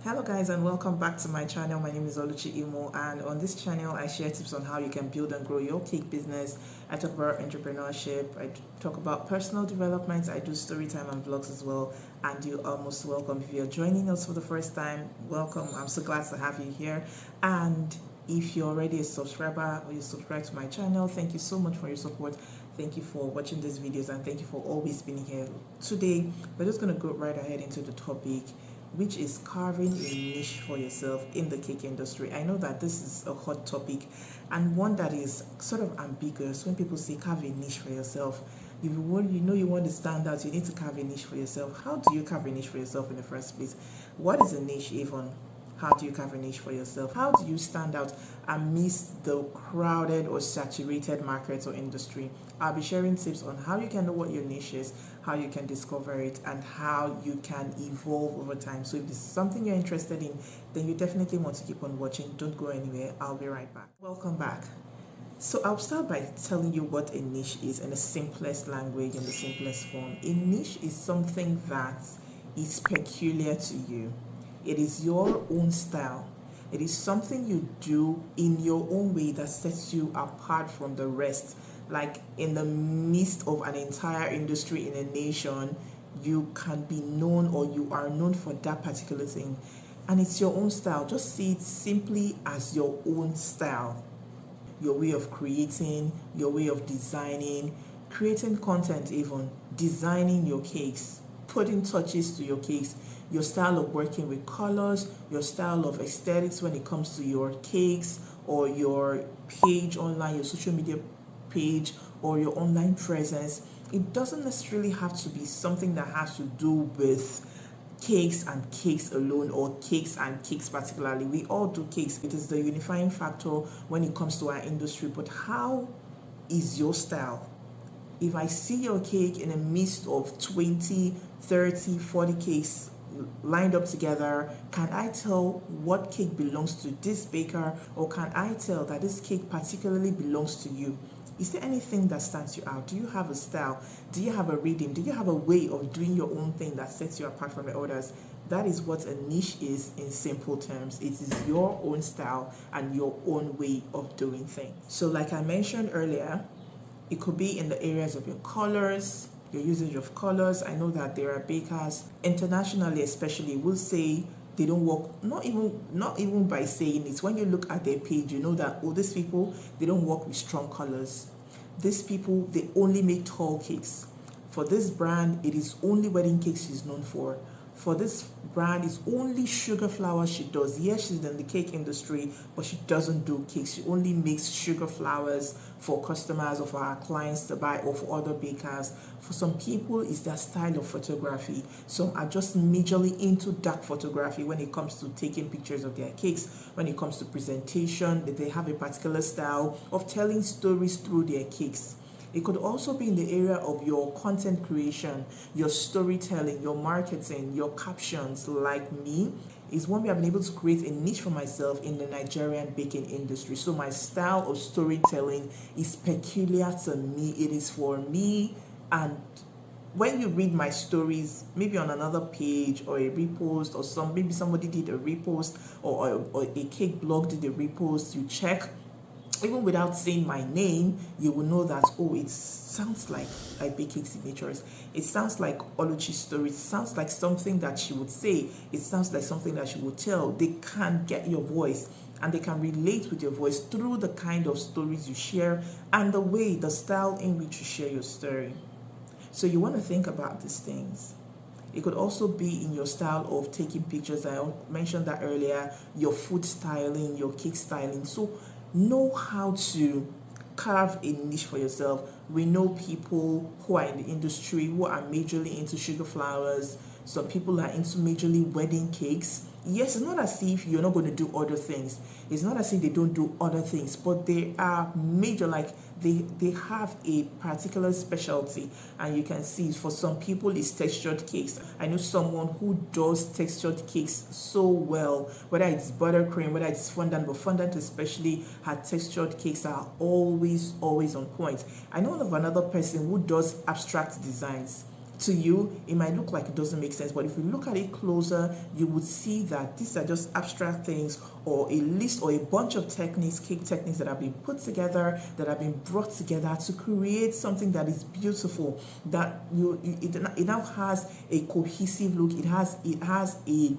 Hello guys and welcome back to my channel. My name is Oluchi Imo, and on this channel I share tips on how you can build and grow your cake business. I talk about entrepreneurship, I talk about personal development, I do story time and vlogs as well, and you are most welcome. If you're joining us for the first time, welcome. I'm so glad to have you here. And if you're already a subscriber or you subscribe to my channel, thank you so much for your support. Thank you for watching these videos and thank you for always being here. Today we're just going to go right ahead into the topic, which is carving a niche for yourself in the cake industry. I know that this is a hot topic and one that is sort of ambiguous. When people say carve a niche for yourself, if you want to stand out, you need to carve a niche for yourself. How do you carve a niche for yourself in the first place? What is a niche even? How do you carve a niche for yourself? How do you stand out amidst the crowded or saturated markets or industry? I'll be sharing tips on how you can know what your niche is, how you can discover it, and how you can evolve over time. So if this is something you're interested in, then you definitely want to keep on watching. Don't go anywhere. I'll be right back. Welcome back. So I'll start by telling you what a niche is in the simplest language, in the simplest form. A niche is something that is peculiar to you. It is your own style. It is something you do in your own way that sets you apart from the rest. Like in the midst of an entire industry in a nation, you can be known or you are known for that particular thing. And it's your own style. Just see it simply as your own style. Your way of creating, your way of designing, creating content even, designing your cakes, putting touches to your cakes, your style of working with colors, your style of aesthetics when it comes to your cakes or your page online, your social media page or your online presence. It doesn't necessarily have to be something that has to do with cakes and cakes alone or cakes and cakes particularly. We all do cakes. It is the unifying factor when it comes to our industry. But how is your style? If I see your cake in a midst of 20, 30, 40 cakes lined up together, can I tell what cake belongs to this baker, or can I tell that this cake particularly belongs to you? Is there anything that stands you out? Do you have a style? Do you have a rhythm? Do you have a way of doing your own thing that sets you apart from the others? That is what a niche is in simple terms. It is your own style and your own way of doing things. So like I mentioned earlier, it could be in the areas of your colors, your usage of colors. I know that there are bakers internationally especially will say they don't work, not even by saying it. When you look at their page, you know that, oh, these people, they don't work with strong colors. These people, they only make tall cakes. For this brand, it is only wedding cakes she's known for. For this brand, it's only sugar flour she does. Yes, she's in the cake industry, but she doesn't do cakes. She only makes sugar flowers for customers or for our clients to buy or for other bakers. For some people, it's their style of photography. Some are just majorly into dark photography when it comes to taking pictures of their cakes. When it comes to presentation, they have a particular style of telling stories through their cakes. It could also be in the area of your content creation, your storytelling, your marketing, your captions. Like me, is one way I've been able to create a niche for myself in the Nigerian baking industry. So my style of storytelling is peculiar to me. It is for me, and when you read my stories, maybe on another page or a repost or maybe somebody did a repost or a cake blog did a repost, you check. Even without saying my name, you will know that, oh, it sounds like I bake cake signatures. It sounds like Oluchi's story. It sounds like something that she would say. It sounds like something that she would tell. They can get your voice and they can relate with your voice through the kind of stories you share and the style in which you share your story. So you want to think about these things. It could also be in your style of taking pictures. I mentioned that earlier, your food styling, your cake styling. So know how to carve a niche for yourself. We know people who are in the industry who are majorly into sugar flowers. Some people are into majorly wedding cakes. Yes, it's not as if you're not going to do other things. It's not as if they don't do other things, but they are major, like they have a particular specialty. And you can see for some people it's textured cakes. I know someone who does textured cakes so well, whether it's buttercream, whether it's fondant, but fondant especially, her textured cakes are always on point. I know of another person who does abstract designs. To you, it might look like it doesn't make sense, but if you look at it closer, you would see that these are just abstract things, or a list or a bunch of techniques, cake techniques that have been put together, that have been brought together to create something that is beautiful, that it now has a cohesive look, it has a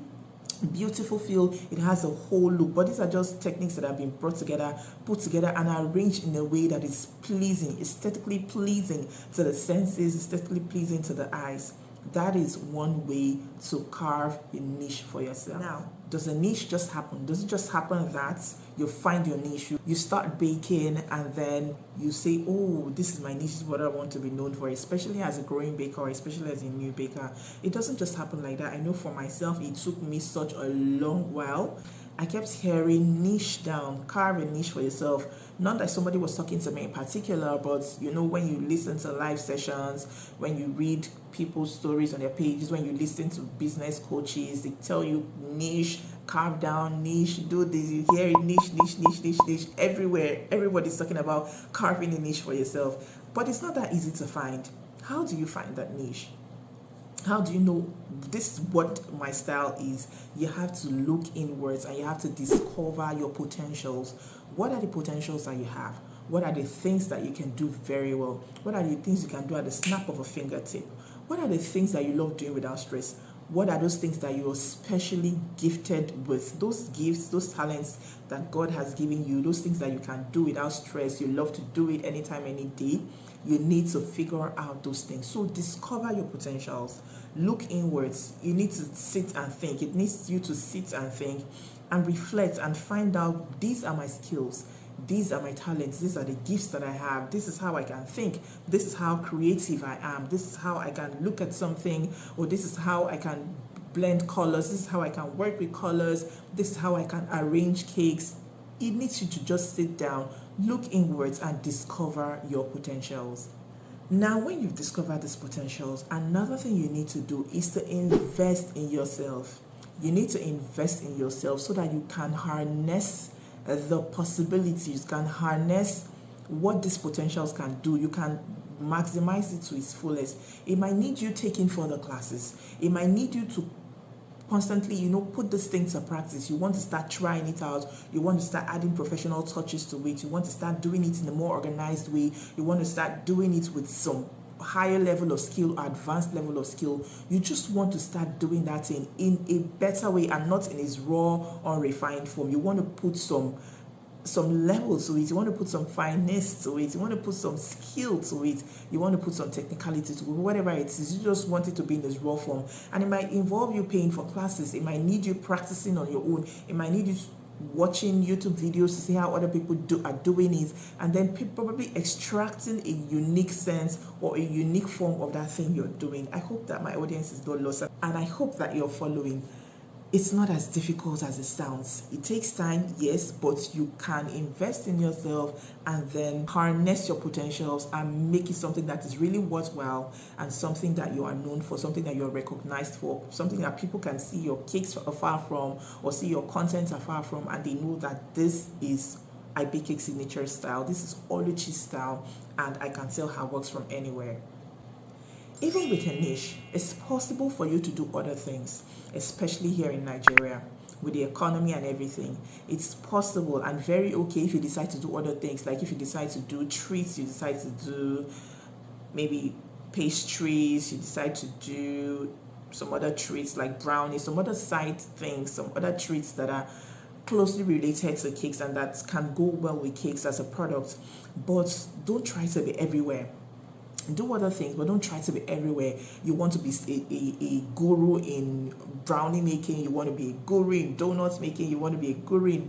beautiful feel, it has a whole look. But these are just techniques that have been brought together, put together, and arranged in a way that is pleasing, aesthetically pleasing to the senses, aesthetically pleasing to the eyes. That is one way to carve a niche for yourself. Now, does a niche just happen? Does it just happen that you find your niche, you start baking, and then you say, oh, this is my niche, this is what I want to be known for, especially as a growing baker, or especially as a new baker? It doesn't just happen like that. I know for myself, it took me such a long while. I kept hearing niche down, carve a niche for yourself. Not that somebody was talking to me in particular, but when you listen to live sessions, when you read people's stories on their pages, when you listen to business coaches, they tell you niche, carve down, niche, do this, you hear it, niche, everywhere. Everybody's talking about carving a niche for yourself. But it's not that easy to find. How do you find that niche? How do you know this is what my style is? You have to look inwards and you have to discover your potentials. What are the potentials that you have? What are the things that you can do very well? What are the things you can do at the snap of a fingertip? What are the things that you love doing without stress? What are those things that you're specially gifted with? Those gifts, those talents that God has given you, those things that you can do without stress. You love to do it anytime, any day. You need to figure out those things. So discover your potentials. Look inwards. You need to sit and think. It needs you to sit and think and reflect and find out, these are my skills. These are my talents. These are the gifts that I have. This is how I can think. This is how creative I am. This is how I can look at something, or this is how I can blend colors. This is how I can work with colors. This is how I can arrange cakes. It needs you to just sit down, look inwards, and discover your potentials. Now, when you've discovered these potentials, another thing you need to do is to invest in yourself. You need to invest in yourself so that you can harness the possibilities, can harness what these potentials can do. You can maximize it to its fullest. It might need you taking further classes. It might need you to constantly, put this thing to practice. You want to start trying it out. You want to start adding professional touches to it. You want to start doing it in a more organized way. You want to start doing it with some higher level of skill, advanced level of skill. You just want to start doing that in a better way and not in its raw, unrefined form. You want to put some levels to it. You want to put some finesse to it. You want to put some skill to it. You want to put some technicality to it. Whatever it is, you just want it to be in this raw form. And it might involve you paying for classes. It might need you practicing on your own. It might need you watching YouTube videos to see how other people are doing it, and then probably extracting a unique sense or a unique form of that thing you're doing. I hope that my audience is not lost, and I hope that you're following. It's not as difficult as it sounds. It takes time, yes, but you can invest in yourself and then harness your potentials and make it something that is really worthwhile and something that you are known for, something that you're recognized for, something that people can see your cakes afar from or see your content afar from, and they know that this is I Bake Cake signature style, this is Oluchi's style, and I can tell her works from anywhere. Even with a niche, it's possible for you to do other things, especially here in Nigeria, with the economy and everything. It's possible and very okay if you decide to do other things, like if you decide to do treats, you decide to do maybe pastries, you decide to do some other treats like brownies, some other side things, some other treats that are closely related to cakes and that can go well with cakes as a product. But don't try to be everywhere. Do other things, but don't try to be everywhere. You want to be a guru in brownie making, you want to be a guru in donuts making, you want to be a guru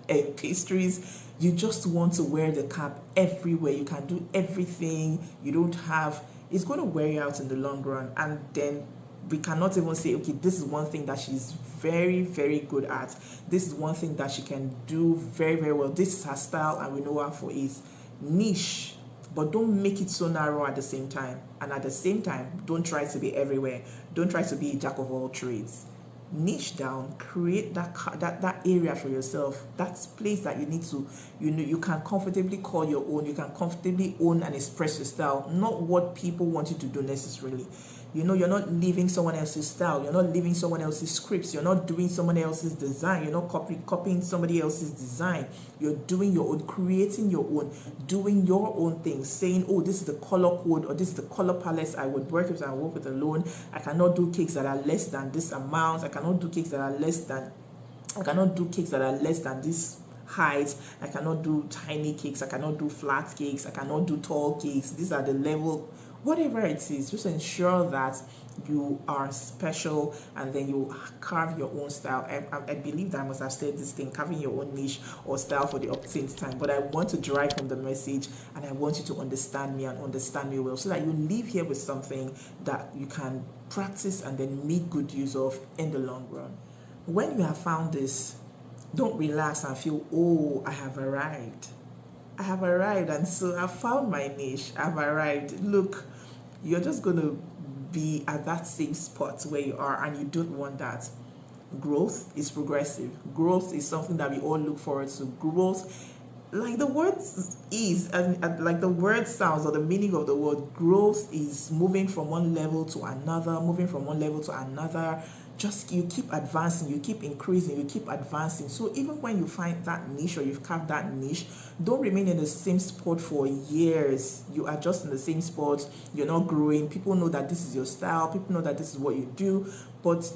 in pastries. You just want to wear the cap everywhere. You can do everything. You don't have, it's going to wear you out in the long run. And then we cannot even say, okay, this is one thing that she's very, very good at. This is one thing that she can do very, very well. This is her style and we know her for it. Niche. But don't make it so narrow at the same time. And at the same time, don't try to be everywhere. Don't try to be a jack of all trades. Niche down, create that area for yourself. That place that you need to, you can comfortably call your own. You can comfortably own and express your style, not what people want you to do necessarily. You know, you're not living someone else's style. You're not living someone else's scripts. You're not doing someone else's design. You're not copying somebody else's design. You're doing your own, creating your own, doing your own thing, saying, oh, this is the color code, or this is the color palette I would work with. I work with alone. I cannot do cakes that are less than this amount. I cannot do cakes that are less than this height. I cannot do tiny cakes. I cannot do flat cakes. I cannot do tall cakes. These are the level, whatever it is. Just ensure that you are special, and then you carve your own style. I believe that I must have said this thing, carving your own niche or style for the uptake time, but I want to derive from the message, and I want you to understand me and understand me well, so that you leave here with something that you can practice and then make good use of in the long run. When you have found this, don't relax and feel, oh, I have arrived. I have arrived, and so I've found my niche. I've arrived. Look, you're just going to be at that same spot where you are, and you don't want that. Growth is progressive. Growth is something that we all look forward to. Growth, like the word is, and like the word sounds, or the meaning of the word, growth is moving from one level to another, Just you keep advancing, you keep increasing, you keep advancing. So even when you find that niche, or you've carved that niche, don't remain in the same spot for years. You are just in the same spot. You're not growing. People know that this is your style. People know that this is what you do. But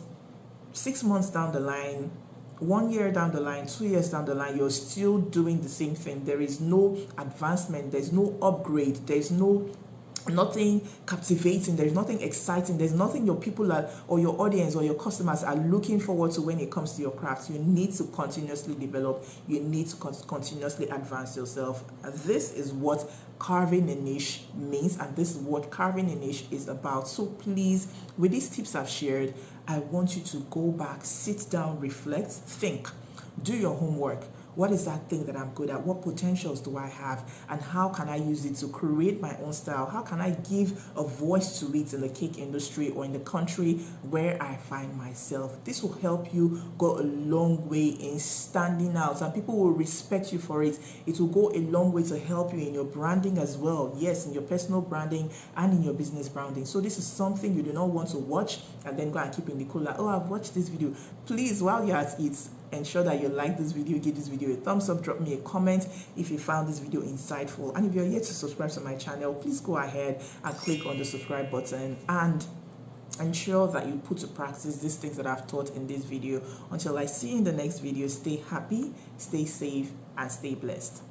6 months down the line, 1 year down the line, 2 years down the line, you're still doing the same thing. There is no advancement. There's no upgrade. There's nothing captivating, there's nothing exciting, there's nothing your people are, or your audience or your customers are looking forward to when it comes to your craft. You need to continuously develop, you need to continuously advance yourself. And this is what carving a niche means, and this is what carving a niche is about. So please, with these tips I've shared, I want you to go back, sit down, reflect, think, do your homework. What is that thing that I'm good at? What potentials do I have? And how can I use it to create my own style? How can I give a voice to it in the cake industry or in the country where I find myself? This will help you go a long way in standing out, and people will respect you for it. It will go a long way to help you in your branding as well. Yes, in your personal branding and in your business branding. So this is something you do not want to watch and then go and keep in the cooler. Oh, I've watched this video. Please, while you're at it, ensure that you like this video, give this video a thumbs up, drop me a comment if you found this video insightful. And if you're yet to subscribe to my channel, please go ahead and click on the subscribe button and ensure that you put to practice these things that I've taught in this video. Until I see you in the next video, stay happy, stay safe, and stay blessed.